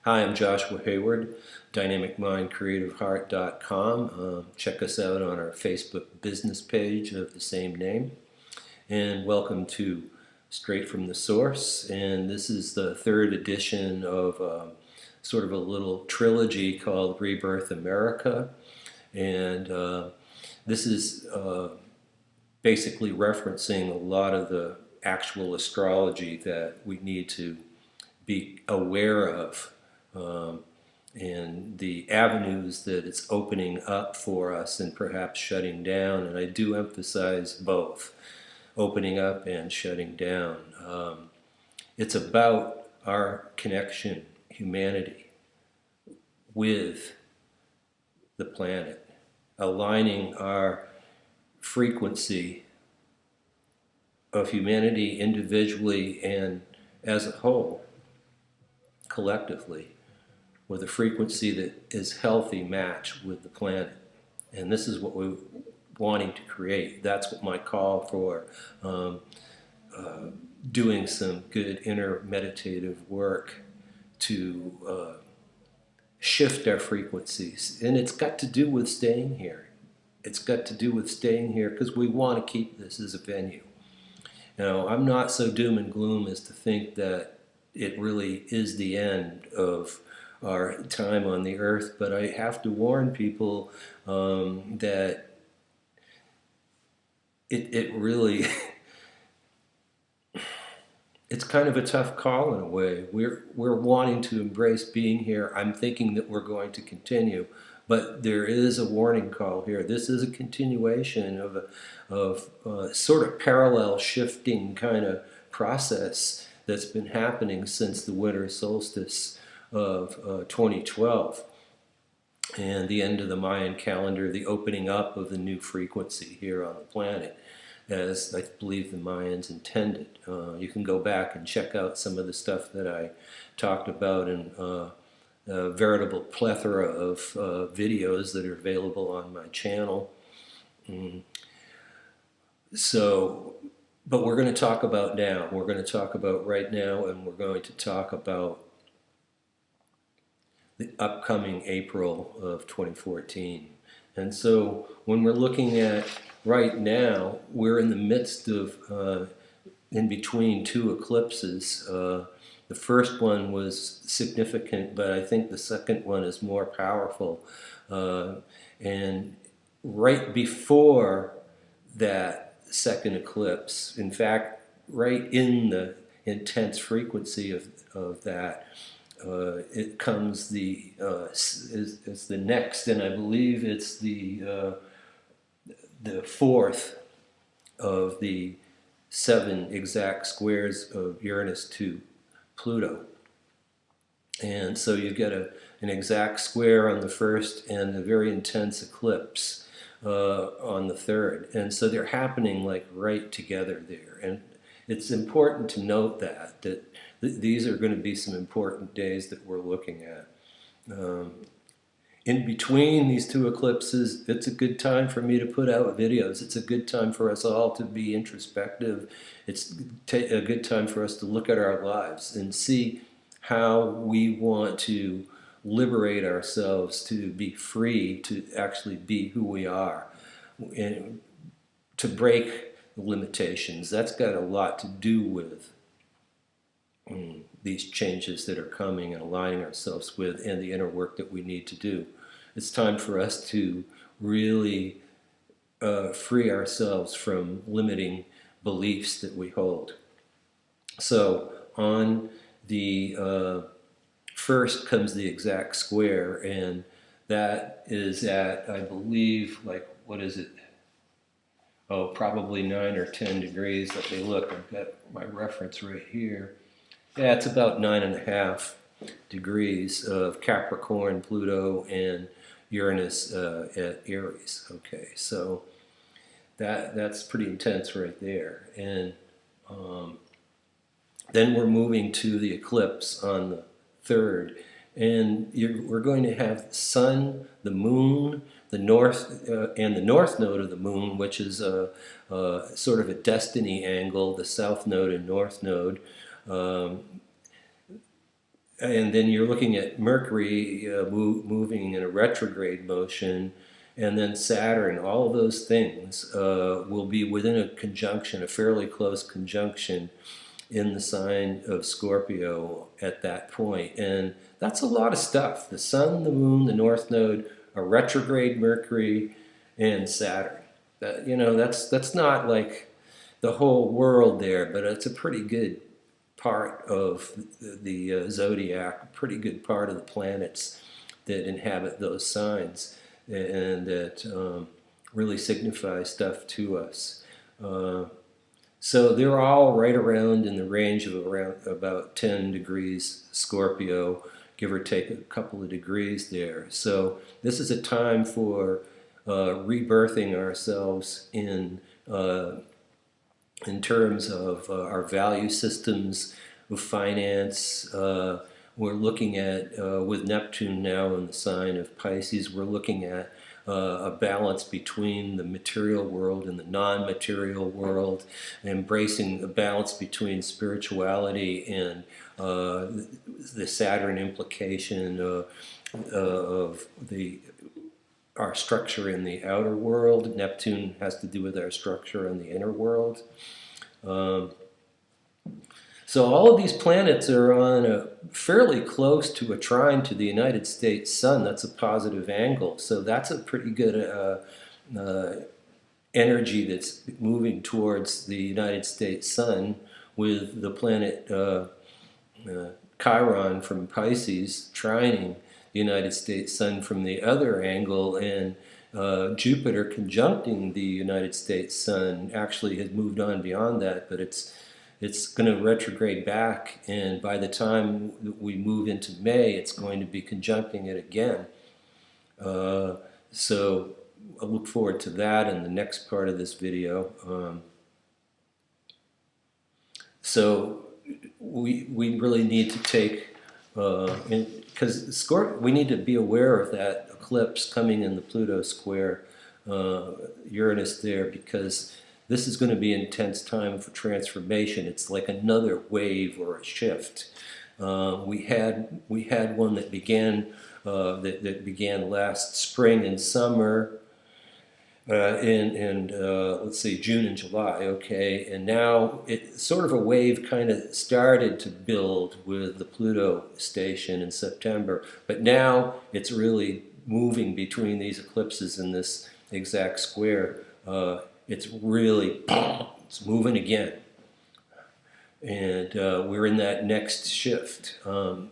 Hi, I'm Joshua Hayward, dynamicmindcreativeheart.com. Check us out on our Facebook business page of the same name. And welcome to Straight from the Source. And this is the third edition of sort of a little trilogy called Rebirth America. And this is basically referencing a lot of the actual astrology that we need to be aware of. And the avenues that it's opening up for us and perhaps shutting down. And I do emphasize both, opening up and shutting down. It's about our connection, humanity, with the planet, aligning our frequency of humanity individually and as a whole, collectively, with a frequency that is healthy match with the planet. And this is what we're wanting to create. That's what my call for doing some good inner meditative work to shift our frequencies. And it's got to do with staying here. It's got to do with staying here because we want to keep this as a venue. Now, I'm not so doom and gloom as to think that it really is the end of our time on the earth, but I have to warn people that it really it's kind of a tough call in a way. We're wanting to embrace being here. I'm thinking that we're going to continue, but there is a warning call here. This is a continuation of sort of parallel shifting kind of process that's been happening since the winter solstice of 2012 and the end of the Mayan calendar, the opening up of the new frequency here on the planet, as I believe the Mayans intended. You can go back and check out some of the stuff that I talked about in a veritable plethora of videos that are available on my channel. But we're going to talk about now. We're going to talk about right now, and we're going to talk about the upcoming April of 2014. And so when we're looking at right now, we're in the midst of, in between two eclipses. The first one was significant, but I think the second one is more powerful. And right before that second eclipse, in fact, right in the intense frequency of that, it comes is the next, and I believe it's the fourth of the 7 exact squares of Uranus to Pluto. And so you get an exact square on the first and a very intense eclipse on the third. And so they're happening like right together there. And it's important to note that these are going to be some important days that we're looking at. In between these two eclipses, it's a good time for me to put out videos. It's a good time for us all to be introspective. It's a good time for us to look at our lives and see how we want to liberate ourselves to be free, to actually be who we are, and to break the limitations. That's got a lot to do with these changes that are coming and aligning ourselves with, and the inner work that we need to do. It's time for us to really free ourselves from limiting beliefs that we hold. So on the first comes the exact square, and that is at, I believe, like, what is it? Oh, probably 9 or 10 degrees. Let me look. I've got my reference right here. Yeah, it's about 9.5 degrees of Capricorn, Pluto, and Uranus at Aries. Okay, so that's pretty intense right there. And then we're moving to the eclipse on the 3rd. And we're going to have the Sun, the Moon, the North, and the North node of the Moon, which is sort of a destiny angle, the South node and North node. and then you're looking at Mercury moving in a retrograde motion, and then Saturn. All of those things will be within a conjunction, a fairly close conjunction, in the sign of Scorpio at that point. And that's a lot of stuff. The Sun, the Moon, the North Node, a retrograde Mercury, and Saturn. That's not like the whole world there, but it's a pretty good part of the zodiac, a pretty good part of the planets that inhabit those signs and that really signify stuff to us. So they're all right around in the range of around about 10 degrees Scorpio, give or take a couple of degrees there. So this is a time for rebirthing ourselves in terms of our value systems of finance. We're looking at, with Neptune now in the sign of Pisces, we're looking at a balance between the material world and the non-material world, embracing a balance between spirituality and the Saturn implication of our structure in the outer world. Neptune has to do with our structure in the inner world. So all of these planets are on fairly close to a trine to the United States Sun. That's a positive angle. So that's a pretty good energy that's moving towards the United States Sun, with the planet Chiron from Pisces trining the United States Sun from the other angle, and Jupiter conjuncting the United States Sun actually has moved on beyond that, but it's going to retrograde back, and by the time we move into May, it's going to be conjuncting it again. So I look forward to that in the next part of this video. So we really need to take, because we need to be aware of that eclipse coming in the Pluto square Uranus there, because this is going to be an intense time for transformation. It's like another wave or a shift. We had one that began last spring and summer, in let's see, June and July. Okay, and now it sort of a wave kind of started to build with the Pluto station in September, but now it's really moving between these eclipses in this exact square. It's really, it's moving again. And we're in that next shift.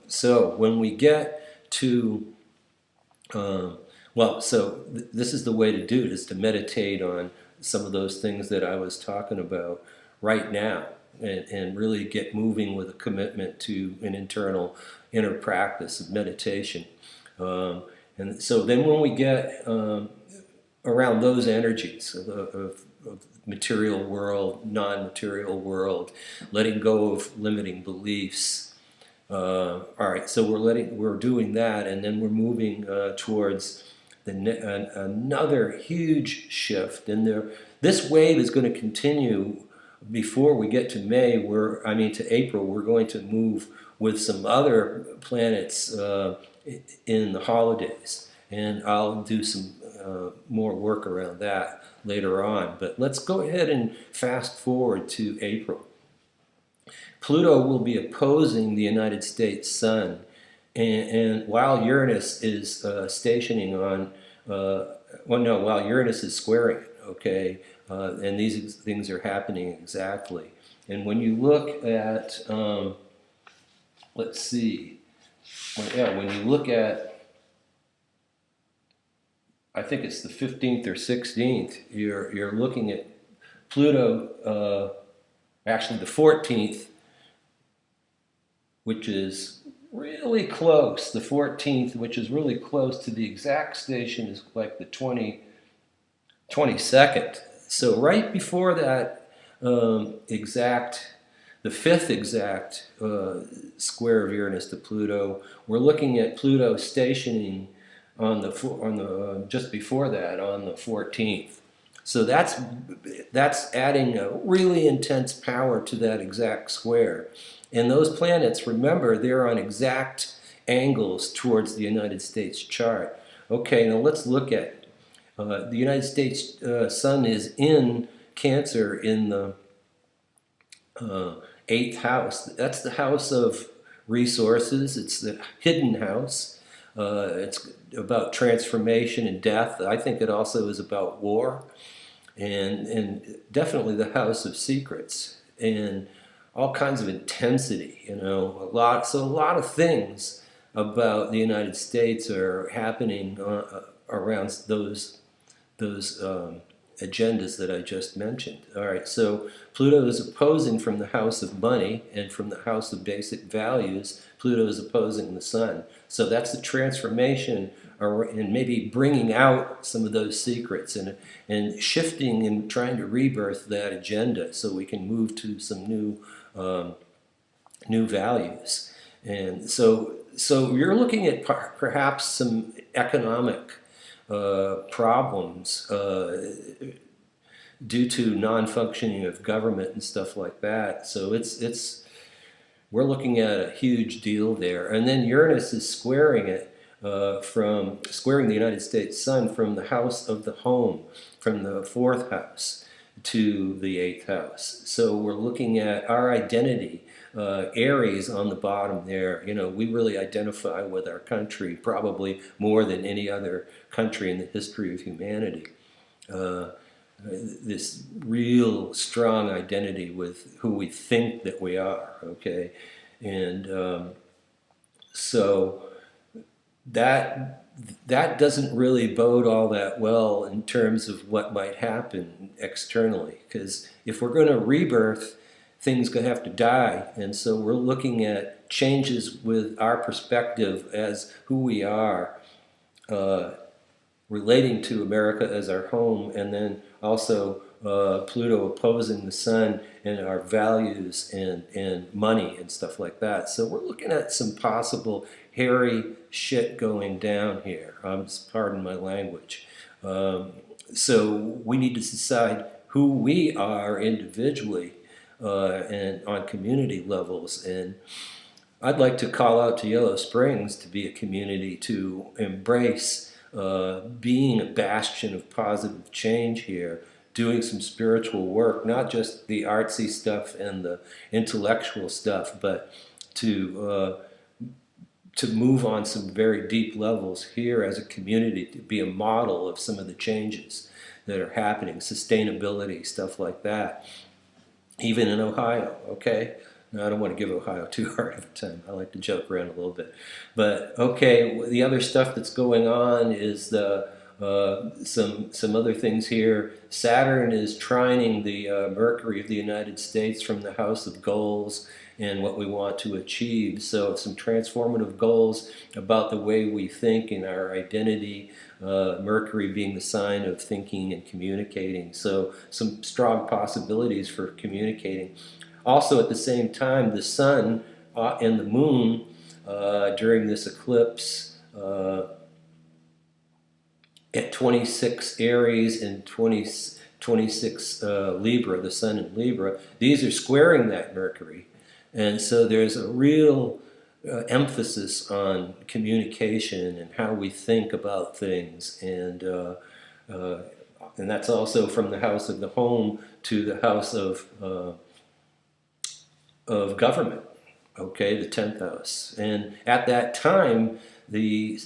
So when we get to, this is the way to do it, is to meditate on some of those things that I was talking about right now, and really get moving with a commitment to an inner practice of meditation. And so then when we get around those energies of material world, non-material world, letting go of limiting beliefs. All right, so we're doing that, and then we're moving towards another huge shift. And this wave is going to continue before we get to May. To April. We're going to move with some other planets in the holidays, and I'll do some more work around that later on. But let's go ahead and fast forward to April. Pluto will be opposing the United States Sun, and while Uranus is stationing on, while Uranus is squaring it, okay, and these things are happening exactly. And when you look at, let's see, when you look at, I think it's the 15th or 16th, you're looking at Pluto, actually the 14th, which is really close. The 14th, which is really close to the exact station, is like the 22nd. So right before that the 5th exact square of Uranus to Pluto, we're looking at Pluto stationing on the just before that, on the 14th. So that's adding a really intense power to that exact square. And those planets, remember, they're on exact angles towards the United States chart. Okay, now let's look at the United States Sun is in Cancer in the 8th house. That's the house of resources. It's the hidden house. It's about transformation and death. I think it also is about war, and definitely the house of secrets and all kinds of intensity. A lot of things about the United States are happening around those agendas that I just mentioned. All right, so Pluto is opposing from the house of money and from the house of basic values. Pluto is opposing the Sun. So that's the transformation and maybe bringing out some of those secrets and shifting and trying to rebirth that agenda so we can move to some new values. And so you're looking at perhaps some economic problems due to non-functioning of government and stuff like that. So we're looking at a huge deal there. And then Uranus is squaring it squaring the United States Sun from the house of the home, from the 4th house to the 8th house. So we're looking at our identity. Aries on the bottom there, we really identify with our country probably more than any other country in the history of humanity. This real strong identity with who we think that we are, okay? And so that doesn't really bode all that well in terms of what might happen externally, because if we're going to rebirth, things going to have to die. And so we're looking at changes with our perspective as who we are, relating to America as our home, and then also Pluto opposing the Sun and our values and money and stuff like that. So we're looking at some possible hairy shit going down here. Pardon my language. So we need to decide who we are individually and on community levels. And I'd like to call out to Yellow Springs to be a community to embrace being a bastion of positive change here, doing some spiritual work, not just the artsy stuff and the intellectual stuff, but to move on some very deep levels here as a community, to be a model of some of the changes that are happening, sustainability, stuff like that. Even in Ohio, okay? Now, I don't want to give Ohio too hard of a time. I like to joke around a little bit. But, okay, the other stuff that's going on is some other things here. Saturn is trining the Mercury of the United States from the house of goals and what we want to achieve. So some transformative goals about the way we think and our identity, Mercury being the sign of thinking and communicating. So some strong possibilities for communicating. Also at the same time, the Sun and the Moon during this eclipse at 26 Aries and 26 Libra, the Sun in Libra, these are squaring that Mercury. And so there's a real emphasis on communication and how we think about things, and that's also from the house of the home to the house of government. Okay, the 10th house, and at that time, the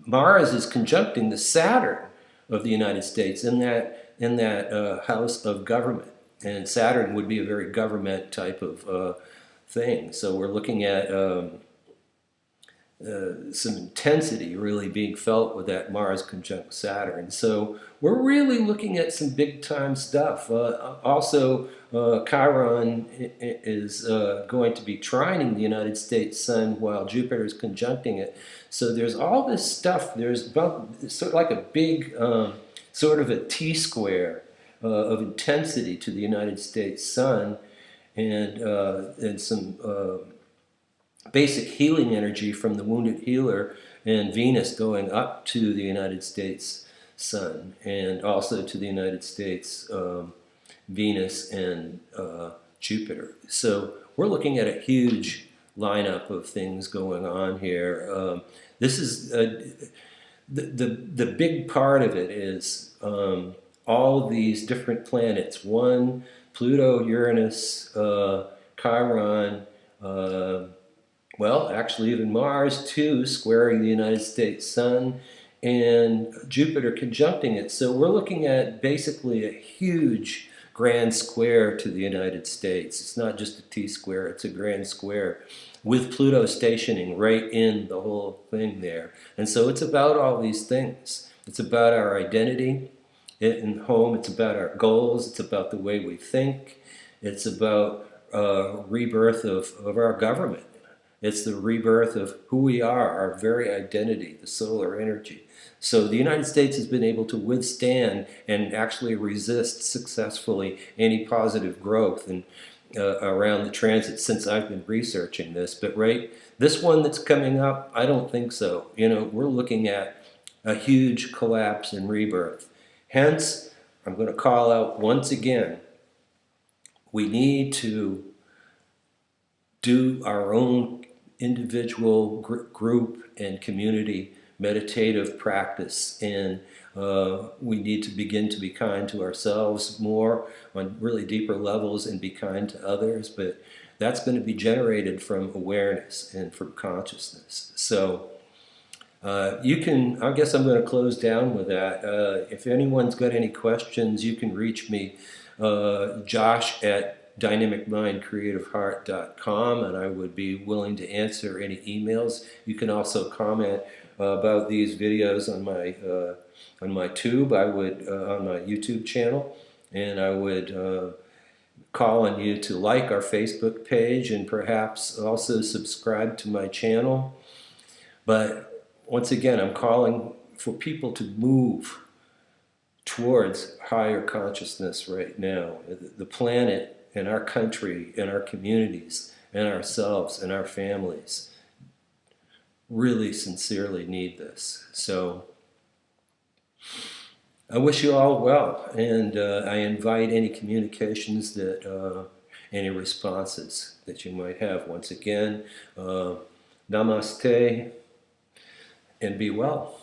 Mars is conjuncting the Saturn of the United States in that house of government. And Saturn would be a very government type of thing. So we're looking at some intensity really being felt with that Mars conjunct Saturn. So we're really looking at some big time stuff. Also, Chiron is going to be trining the United States Sun while Jupiter is conjuncting it. So there's all this stuff. There's about sort of like a big sort of a T-square of intensity to the United States Sun, and some basic healing energy from the wounded healer and Venus going up to the United States Sun, and also to the United States Venus and Jupiter. So we're looking at a huge lineup of things going on here. This is the big part of it is all of these different planets. One, Pluto, Uranus, Chiron, well, actually even Mars, two, squaring the United States sun, and Jupiter conjuncting it. So we're looking at basically a huge grand square to the United States. It's not just a T-square, it's a grand square with Pluto stationing right in the whole thing there. And so it's about all these things. It's about our identity in home, it's about our goals, it's about the way we think, it's about rebirth of our government. It's the rebirth of who we are, our very identity, the solar energy. So the United States has been able to withstand and actually resist successfully any positive growth and around the transit since I've been researching this. But this one that's coming up, I don't think so. You know, we're looking at a huge collapse and rebirth. Hence, I'm going to call out once again, we need to do our own individual group and community meditative practice, and we need to begin to be kind to ourselves more on really deeper levels and be kind to others, but that's going to be generated from awareness and from consciousness. So I guess I'm going to close down with that. If anyone's got any questions, you can reach me, Josh at dynamicmindcreativeheart.com, and I would be willing to answer any emails. You can also comment about these videos on my tube. On my YouTube channel, and I would call on you to like our Facebook page and perhaps also subscribe to my channel. But once again, I'm calling for people to move towards higher consciousness right now. The planet and our country and our communities and ourselves and our families really sincerely need this. So I wish you all well, and I invite any communications that, any responses that you might have. Once again, namaste, and be well.